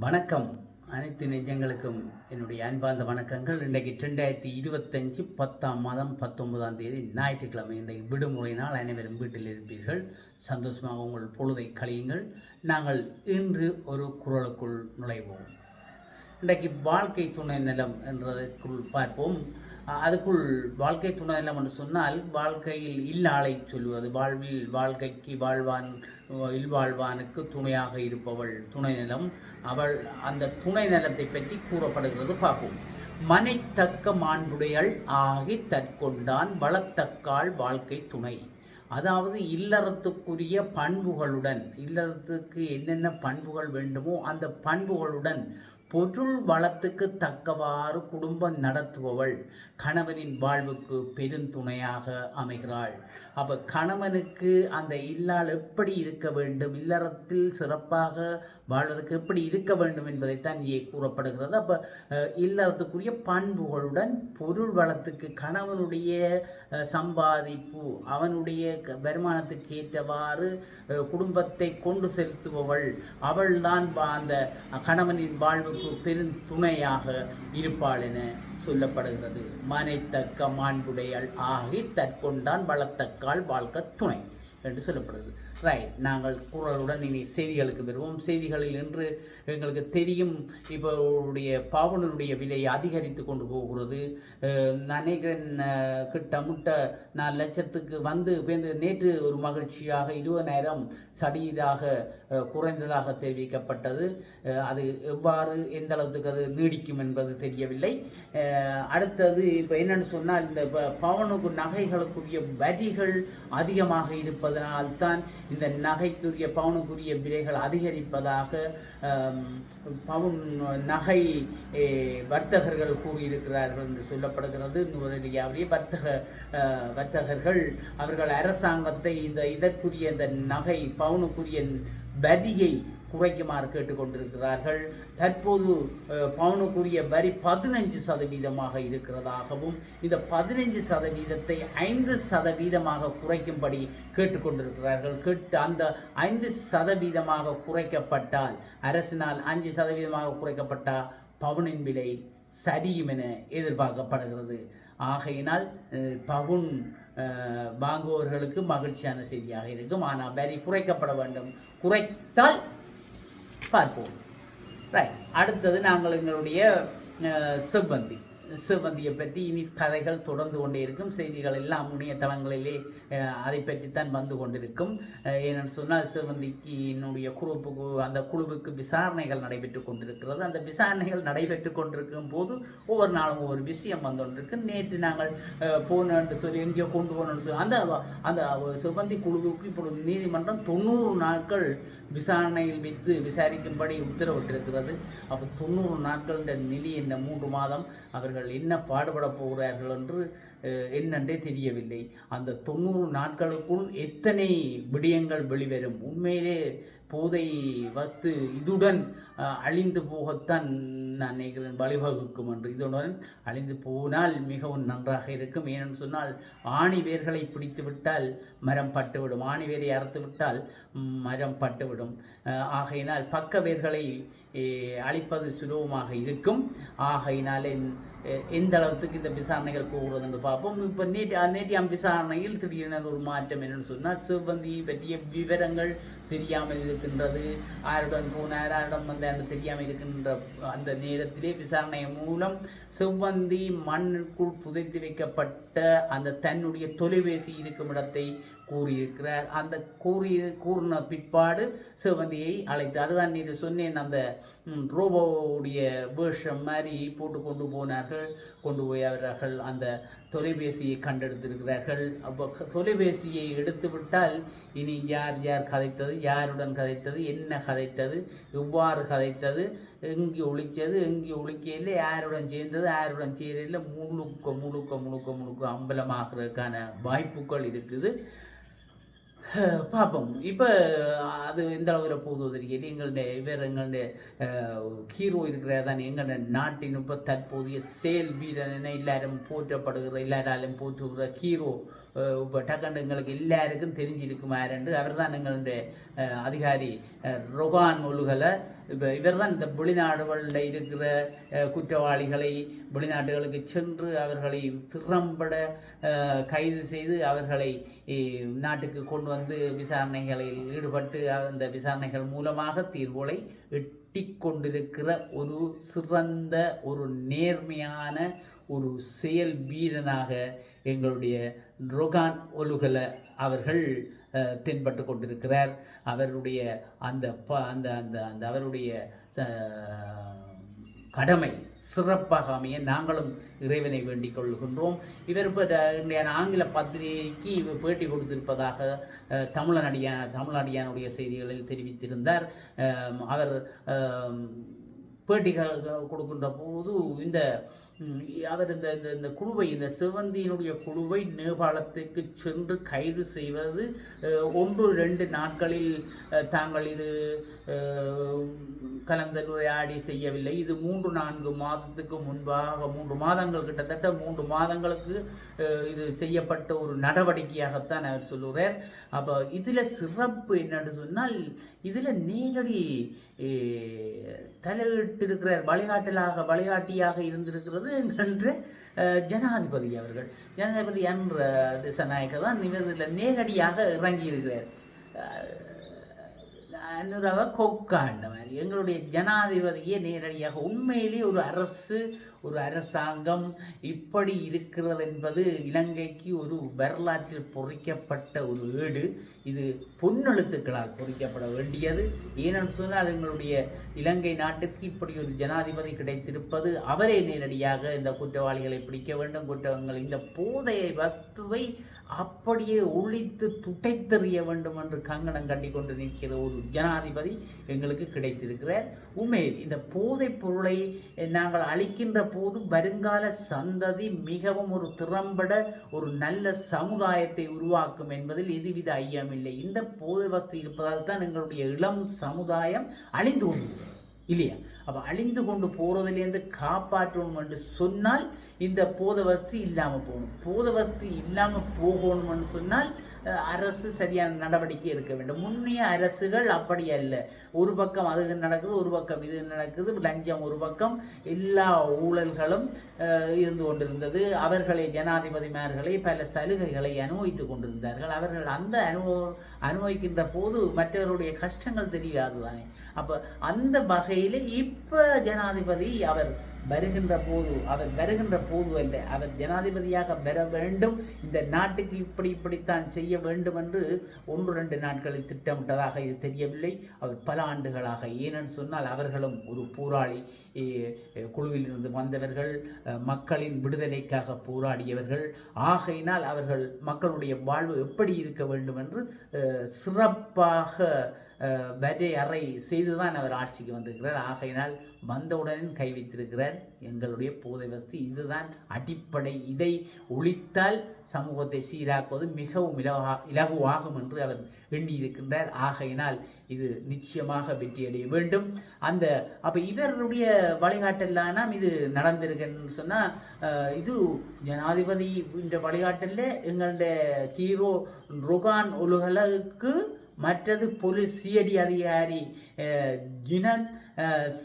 வணக்கம். அனைத்து நெஞ்சங்களுக்கும் என்னுடைய அன்பார்ந்த வணக்கங்கள். இன்றைக்கு 2025 10ஆம் மாதம் 19ஆம் தேதி ஞாயிற்றுக்கிழமை. இன்றைக்கு விடுமுறை நாள். அனைவரும் வீட்டில் இருப்பீர்கள். சந்தோஷமாக உங்கள் பொழுதை கழியுங்கள். நாங்கள் இன்று ஒரு குறளுக்குள் நுழைவோம். இன்றைக்கு வாழ்க்கை துணை நிலம் என்றதற்குள் பார்ப்போம். அதுக்குள் வாழ்க்கை துணை நிலம் என்று சொன்னால் வாழ்க்கையில் இல்லாளை சொல்வது. வாழ்க்கைக்கு வாழ்வான் இல்வாழ்வானுக்கு துணையாக இருப்பவள் துணை நிலம். அவள் அந்த துணை நிலத்தை பற்றி கூறப்படுகிறது. பார்ப்போம். மனைத்தக்க மாண்புடையள் ஆகி தற்கொண்டான் வளத்தக்காள் வாழ்க்கை துணை. அதாவது இல்லறத்துக்குரிய பண்புகளுடன், இல்லறத்துக்கு என்னென்ன பண்புகள் வேண்டுமோ அந்த பண்புகளுடன் பொருள் வளத்துக்கு தக்கவாறு குடும்பம் நடத்துபவள் கணவனின் வாழ்வுக்கு பெருந்துணையாக அமைகிறாள். அப்போ கணவனுக்கு அந்த இல்லால் எப்படி இருக்க வேண்டும், இல்லறத்தில் சிறப்பாக வாழ்வதற்கு எப்படி இருக்க வேண்டும் என்பதைத்தான் இங்கே கூறப்படுகிறது. அப்போ இல்லறத்துக்குரிய பண்புகளுடன் பொருள் வளத்துக்கு கணவனுடைய சம்பாதிப்பு, அவனுடைய வருமானத்துக்கு ஏற்றவாறு குடும்பத்தை கொண்டு செலுத்துபவள் அவள்தான் அந்த கணவனின் வாழ்வுக்கு பெருந்துணையாக இருப்பாள் என சொல்லப்படுகிறது. மனைத்தக்க மாண்புடையள் ஆகி தற்கொண்டான் வளத்தக்கால் வாழ்க்கை துணை என்று சொல்லப்படுகிறது. ரைட், நாங்கள் குறளுடன் இனி செய்திகளுக்கு வருவோம். செய்திகளில் இன்று எங்களுக்கு தெரியும், இப்போ பவுனுடைய விலை அதிகரித்து கொண்டு போகிறது. நினைக்கிறேன் கிட்டமுட்ட 4 லட்சத்துக்கு வந்து நேற்று ஒரு மகிழ்ச்சியாக 20,000 சடீராக குறைந்ததாக தெரிவிக்கப்பட்டது. அது எவ்வாறு எந்த அளவுக்கு அது நீடிக்கும் என்பது தெரியவில்லை. அடுத்தது இப்போ என்னென்னு சொன்னால், இந்த பவுனுக்கு நகைகளுக்குரிய வரிகள் அதிகமாக இருப்பதனால்தான் இந்த நகைக்குரிய பவுனுக்குரிய விலைகள் அதிகரிப்பதாக பவுன் நகை வர்த்தகர்கள் கூறியிருக்கிறார்கள் என்று சொல்லப்படுகிறது. நுவரெலியாவிலேயே வர்த்தகர்கள் அவர்கள் அரசாங்கத்தை இதற்குரிய இந்த நகை பவுனுக்குரிய வரியை குறைக்குமாறு கேட்டுக்கொண்டிருக்கிறார்கள். தற்போது பவுனுக்குரிய வரி 15% இருக்கிறதாகவும் இந்த 15%ஐ 5% குறைக்கும்படி கேட்டுக்கொண்டிருக்கிறார்கள். அந்த 5% குறைக்கப்பட்டால், அரசினால் 5% குறைக்கப்பட்டால் பவுனின் விலை சரியும் என எதிர்பார்க்கப்படுகிறது. ஆகையினால் பவுன் வாங்குபவர்களுக்கு மகிழ்ச்சியான செய்தியாக இருக்கும். ஆனால் வரி குறைக்கப்பட வேண்டும். குறைத்தால் பார்ப்போம். ரைட், அடுத்தது நாங்கள் எங்களுடைய செவ்வந்தியை பற்றி இனி கதைகள் தொடர்ந்து கொண்டே இருக்கும். செய்திகள் எல்லாம் இணையதளங்களிலே அதை பற்றித்தான் வந்து கொண்டிருக்கும். ஏனென்று சொன்னால், செவ்வந்திக்கு என்னுடைய அந்த குழுவுக்கு விசாரணைகள் நடைபெற்று கொண்டிருக்கிறது. அந்த விசாரணைகள் நடைபெற்று கொண்டிருக்கும் போது ஒவ்வொரு நாளும் ஒவ்வொரு விஷயம் வந்து கொண்டிருக்கு. நேற்று நாங்கள் போனோன்னு சொல்லி எங்கேயோ கொண்டு போனோன்னு சொல்லி அந்த செவ்வந்தி குழுவுக்கு இப்பொழுது நீதிமன்றம் 90 நாட்கள் விசாரணையில் வைத்து விசாரிக்கும்படி உத்தரவிட்டிருக்கிறது. அப்போ 90 நாட்கள் நிலை என்ன, 3 மாதம் அவர்கள் என்ன பாடுபட போகிறார்கள் என்று என்னென்றே தெரியவில்லை. அந்த 90 நாட்களுக்குள் எத்தனை விடயங்கள் வெளிவரும். உண்மையிலே போதை வஸ்து இதுடன் அழிந்து போகத்தான் நான் நினைக்கிறேன் வழிவகுக்கும் என்று. இதுடன் அழிந்து போனால் மிகவும் நன்றாக இருக்கும். ஏனென்று சொன்னால், ஆணி வேர்களை பிடித்து விட்டால் மரம் பட்டுவிடும், ஆணி வேரை அறுத்து விட்டால் மரம் பட்டுவிடும். ஆகையினால் பக்க வேர்களை அழிப்பது சுலபமாக இருக்கும். ஆகையினாலே எந்த அளவுக்கு இந்த விசாரணைகள் போகிறது என்று பார்ப்போம். இப்போ நேற்றையாம் விசாரணையில் திடீரென ஒரு மாற்றம் என்னென்னு சொன்னால், செவ்வந்தியை பற்றிய விவரங்கள் தெரியாமல் இருக்கின்றது. யாருடன் போனார், யாரிடம் வந்தார் தெரியாமல் இருக்கின்ற அந்த நேரத்திலே விசாரணை மூலம் செவ்வந்தி மண்ணுக்குள் புதைத்து வைக்கப்பட்ட அந்த தன்னுடைய தொலைபேசி இருக்கும் இடத்தை கூறியிருக்கிறார். அந்த கூறின பிற்பாடு செவ்வந்தியை அழைத்து, அதுதான் நீ சொன்னேன், அந்த ரோபோவுடைய வேஷம் மாதிரி போட்டு கொண்டு போனார்கள். கொண்டு போய் அவர்கள் அந்த தொலைபேசியை கண்டெடுத்திருக்கிறார்கள். அப்போ தொலைபேசியை எடுத்து விட்டால் இனி யார் கதைத்தது, யாருடன் கதைத்தது, என்ன கதைத்தது, எவ்வாறு கதைத்தது, எங்கே ஒழித்தது, எங்கே ஒழிக்கையில், யாருடன் சேர்ந்தது, யாருடன் சேரல, முழுக்க அம்பலமாகிறதுக்கான வாய்ப்புகள் இருக்குது. பார்ப்போம். இப்போ அது எந்த அளவில் போதும் தெரியல. எங்களுடைய ஹீரோ இருக்கிறதான் எங்களுடைய நாட்டின் இப்போ தற்போதைய செயல் வீரன் என எல்லாரும் போற்றப்படுகிற, எல்லாராலும் போற்றுகிற ஹீரோ இப்போ டக்குன்னு எங்களுக்கு எல்லாருக்கும் தெரிஞ்சிருக்குமாறு அவர் தான் எங்களுடைய அதிகாரி ரொகான் ஒலுகலை. இப்போ இவர் தான் இந்த வெளிநாடுகளில் இருக்கிற குற்றவாளிகளை வெளிநாடுகளுக்கு சென்று அவர்களை திறம்பட கைது செய்து அவர்களை நாட்டுக்கு கொண்டு வந்து விசாரணைகளில் ஈடுபட்டு அந்த விசாரணைகள் மூலமாக தீர்வுகளை எட்டி கொண்டிருக்கிற ஒரு சிறந்த ஒரு நேர்மையான ஒரு செயல் வீரனாக எங்களுடைய ரொகான் ஒலுகல அவர்கள் தென்பட்டு கொண்டிருக்கிறார். அவருடைய அந்த அந்த அந்த அந்த அவருடைய கடமை சிறப்பாக அமைய நாங்களும் இறைவனை வேண்டிக் கொள்கின்றோம். இவர் இப்போ ஆங்கில பத்திரிகைக்கு பேட்டி கொடுத்திருப்பதாக தமிழடியானுடைய செய்திகளில் தெரிவித்திருந்தார். அவர் பேட்டிகள் கொடுக்கின்ற போது அவர் இந்த குழுவை இந்த செவந்தியினுடைய குழுவை நேபாளத்துக்கு சென்று கைது செய்வது 1-2 நாட்களில் தாங்கள் இது கலந்துரையாடி செய்யவில்லை. இது 3-4 மாதத்துக்கு முன்பாக 3 மாதங்கள் கிட்டத்தட்ட 3 மாதங்களுக்கு இது செய்யப்பட்ட ஒரு நடவடிக்கையாகத்தான் அவர் சொல்லுகிறார். அப்போ இதில் சிறப்பு என்னன்னு சொன்னால் இதில் நேரடி தலையிட்டிருக்கிறார், வழிகாட்டியாக இருந்திருக்கிறது என்ற ஜனாதிபதி அவர்கள். ஜனாதிபதி என்ற திசாநாயக்க தான் இதில் நேரடியாக இறங்கி இருக்கிறார். அனுரவ கொக்காண்ட மாதிரி எங்களுடைய ஜனாதிபதியே நேரடியாக உண்மையிலே ஒரு அரசாங்கம் இப்படி இருக்கிறது என்பது இலங்கைக்கு ஒரு வரலாற்றில் பொறிக்கப்பட்ட ஒரு ஏடு. இது பொன்னெழுத்துக்களால் பொறிக்கப்பட வேண்டியது. ஏனென்று சொன்னால் எங்களுடைய இலங்கை நாட்டுக்கு இப்படி ஒரு ஜனாதிபதி கிடைத்திருப்பது அவரே நேரடியாக இந்த குற்றவாளிகளை பிடிக்க வேண்டும், குற்றங்கள் இந்த போதையை வஸ்துவை அப்படியே ஒழித்து துடைத்தெறிய வேண்டும் என்று கங்கணம் கட்டி கொண்டு நிற்கிற ஒரு ஜனாதிபதி எங்களுக்கு கிடைத்திருக்கிறார். உண்மையில் இந்த போதைப் பொருளை நாங்கள் அளிக்கின்ற போது வருங்கால சந்ததி மிகவும் ஒரு திறம்பட ஒரு நல்ல சமுதாயத்தை உருவாக்கும் என்பதில் எதுவித ஐயமில்லை. இந்த போதை வஸ்து இருப்பதால் தான் எங்களுடைய இளம் சமுதாயம் அழிந்து கொண்டு இல்லையா? அப்போ அழிந்து கொண்டு போகிறதுலேருந்து காப்பாற்றணும் என்று சொன்னால் இந்த போதை வஸ்து இல்லாமல் போகணும். போதை வஸ்து இல்லாமல் போகணும்னு சொன்னால் அரசு சரியான நடவடிக்கை எடுக்க வேண்டும். முன்னைய அரசுகள் அப்படி அல்ல. ஒரு பக்கம் அது நடக்குது, ஒரு பக்கம் இது நடக்குது, லஞ்சம் ஒரு பக்கம், எல்லா ஊழல்களும் இருந்து கொண்டிருந்தது. அவர்களை ஜனாதிபதிமார்களை பல சலுகைகளை அனுபவித்து கொண்டிருந்தார்கள். அவர்கள் அந்த அனுபவிக்கின்ற போது மற்றவருடைய கஷ்டங்கள் தெரியாது தானே. அப்போ அந்த வகையில் இப்போ ஜனாதிபதி அவர் வருகின்ற போது அல்ல, அவர் ஜனாதிபதியாக வர வேண்டும், இந்த நாட்டுக்கு இப்படித்தான் செய்ய வேண்டும் என்று 1-2 நாட்களில் திட்டமிட்டதாக இது தெரியவில்லை. அவர் பல ஆண்டுகளாக, ஏனென்று சொன்னால் அவர்களும் ஒரு போராளி குழுவிலிருந்து வந்தவர்கள், மக்களின் விடுதலைக்காக போராடியவர்கள். ஆகையினால் அவர்கள் மக்களுடைய வாழ்வு எப்படி இருக்க வேண்டும் என்று சிறப்பாக வரையறை செய்துதான் அவர் ஆட்சிக்கு வந்திருக்கிறார். ஆகையினால் வந்தவுடன் கை வைத்திருக்கிறார். எங்களுடைய போதை வஸ்து இதுதான் அடிப்படை, இதை ஒழித்தால் சமூகத்தை சீராக்குவது மிகவும் இலகுவாகும் என்று அவர் எண்ணியிருக்கின்றார். ஆகையினால் இது நிச்சயமாக வெற்றியடைய வேண்டும். அப்போ இவருடைய வழிகாட்டலாம் இது நடந்திருக்குன்னு சொன்னால், இது ஜனாதிபதி இந்த வழிகாட்டலில் எங்களுடைய ஹீரோ ரொகான் ஒலுகலுக்கு, மற்றது போலீஸ் சிஐடி அதிகாரி ஜினத்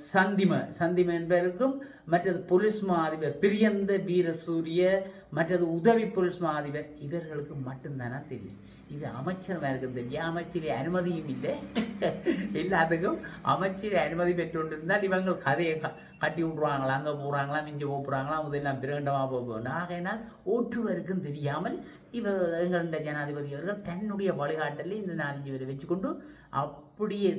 சந்திம என்பவருக்கும், மற்றது போலீஸ் மா அதிபர் பிரியந்த வீரசூரிய, மற்றது உதவி போலீஸ் மா அதிபர் இவர்களுக்கு மட்டும்தானா தெரியும். இது அமைச்சர்மாருக்கு தெரியும். அமைச்சரை அனுமதியும் இல்லை. எல்லாத்துக்கும் அமைச்சரை அனுமதி பெற்றுக்கொண்டிருந்தால் இவங்க கதையை கட்டி விட்ருவாங்களா, அங்கே போகிறாங்களாம், இங்கே போகிறாங்களாம், இதெல்லாம் பிரகண்டமாக போகணும். ஆகையினால் ஒற்றுவருக்கும் தெரியாமல் எங்களுடைய ஜனாதிபதி அவர்கள் தன்னுடைய வழிகாட்டலில் இந்த 4 பேரை வச்சுக்கொண்டு அப்படியே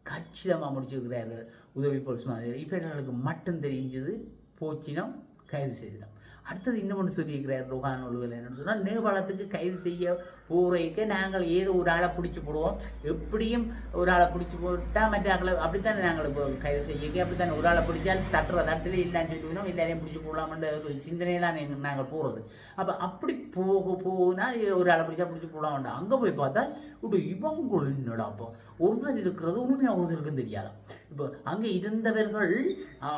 கச்சிதமாக முடிச்சுக்கிறார்கள். உதவி போலீஸ் மாதிரி இவர்களுக்கு மட்டும் தெரிஞ்சது, போச்சினம் கைது செய்திடும். அடுத்தது இன்னொன்று சொல்லியிருக்கிறார் ரொகான் ஒலுகல். என்னென்னு சொன்னால், நேபாளத்துக்கு கைது செய்ய போகிறதுக்கு நாங்கள் ஏதோ ஒரு ஆளை பிடிச்சி போடுவோம், எப்படியும் ஒரு ஆளை பிடிச்சி போட்டால் மற்ற ஆக்களை அப்படித்தானே நாங்கள் இப்போ கைது செய்ய அப்படித்தானே. ஒரு ஆளை பிடிச்சால் தட்டில் இல்லைன்னு சொல்லிவிடும், எல்லாரையும் பிடிச்சி போடலாம்ன்ற ஒரு சிந்தனையெல்லாம் நாங்கள் போகிறது. அப்படி போனால் ஒரு ஆளை பிடிச்சி போடலாம் வேண்டாம். அங்கே போய் பார்த்தா இவங்களும் என்னடா அப்போ ஒருத்தர் இருக்கிறது உண்மையாக ஒருத்தருக்கும் தெரியாதான். இப்போ அங்கே இருந்தவர்கள்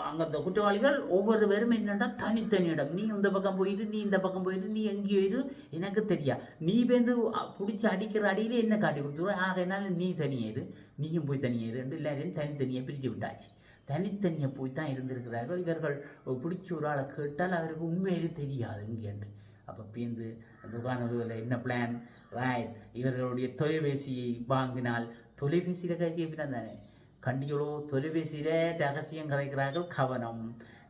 அங்கே அந்த குற்றவாளிகள் ஒவ்வொருவரும் என்னென்னா தனித்தனி இடம், நீ இந்த பக்கம் போயிட்டு நீ இந்த பக்கம் போயிட்டு நீ எங்கேயோ இரு எனக்கு தெரியா, நீ வந்து பிடிச்சி அடிக்கிற அடியில் என்ன காட்டி கொடுத்துருவோம், ஆகையினால நீ தனியேறு நீயும் போய் தனியேறு என்று எல்லாரையும் தனித்தனியாக பிரித்து விட்டாச்சு. தனித்தனியாக போய் தான் இருந்திருக்கிறார்கள். இவர்கள் பிடிச்ச ஒரு ஆளை கேட்டால் அவருக்கு உண்மையிலே தெரியாது இங்கேண்டு. அப்போ பேருந்து துகானூரில் என்ன பிளான் ரைட், இவர்களுடைய தொலைபேசியை வாங்கினால் தொலைபேசியில் கட்சியை பின்னா தானே கண்டிகளோ தொலைபேசியில் ரகசியம் கதைக்கிறார்கள், கவனம்.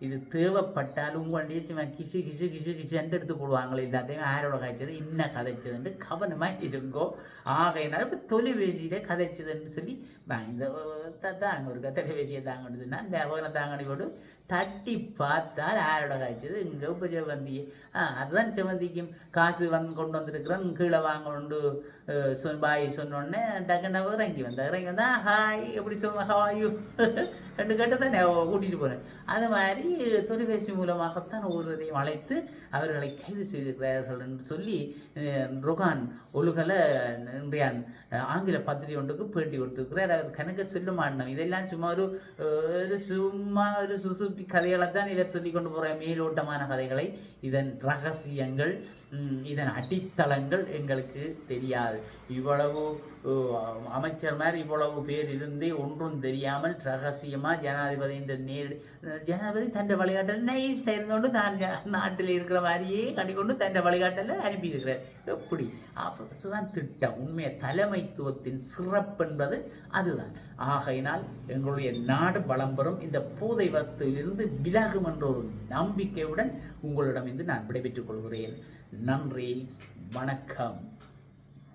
இது தேவைப்பட்டால் உங்களுடைய சும்மா கிசு கிசு கிசு கிசுன்ட்டு எடுத்து போடுவாங்களே, எல்லாத்தையும் யாரோட காய்ச்சது என்ன கதைச்சதுன்ட்டு கவனமாக இருங்கோ. ஆகையினால இப்போ தொலைபேசியில் கதைச்சதுன்னு சொல்லி இந்த தாங்க ஒரு தொலைபேசியை தாங்கன்னு சொன்னால் இந்த அவனை தாங்கன்னு போட்டு தட்டி பார்த்தால் யாரோட காய்ச்சது இங்கே இப்போ செவந்தி. அதுதான் செவந்திக்கும் காசு கொண்டு வந்துருக்குறேன் கீழே வாங்கணுண்டு பாய் சொன்னோடனே டக்குன்னு இறங்கி வந்தா ஹாய் எப்படி சொல்லுங்க ஹாயூ ரெண்டு கட்டு தான் கூட்டிகிட்டு போகிறேன். அது மாதிரி தொலைபேசி மூலமாகத்தான் ஒருவரையும் அழைத்து அவர்களை கைது செய்திருக்கிறார்கள் என்று சொல்லி ரொகான் ஒழுகலை இன்றையான் ஆங்கில பத்திரிகை ஒன்றுக்கு பேட்டி கொடுத்துருக்கிறார். அவர் கணக்கு சொல்ல மாட்டோம், இதெல்லாம் சும்மா ஒரு சுசுப்பி கதைகளை தான் இவர் சொல்லி கொண்டு போகிற மேலோட்டமான கதைகளை. இதன் ரகசியங்கள் இதன் அடித்தளங்கள் எங்களுக்கு தெரியாது. இவ்வளவு அமைச்சர் மாதிரி இவ்வளவு பேர் இருந்தே ஒன்றும் தெரியாமல் ரகசியமாக ஜனாதிபதி தன் வழிகாட்டல் நைஸ் இருந்தோண்டு தான் நாட்டில் இருக்கிற மாதிரியே கண்டிக்கொண்டு தன் வழிகாட்டலில் அனுப்பியிருக்கிறார். எப்படி அப்படி தான் திட்டம். உண்மையை தலைமைத்துவத்தின் சிறப்பு என்பது அதுதான். ஆகையினால் எங்களுடைய நாடு வளம் பெறும், இந்த போதை வஸ்துவிலிருந்து விலகும் என்ற ஒரு நம்பிக்கையுடன் உங்களிடமிருந்து நான் விடைபெற்றுக் கொள்கிறேன். நன்றி, வணக்கம்.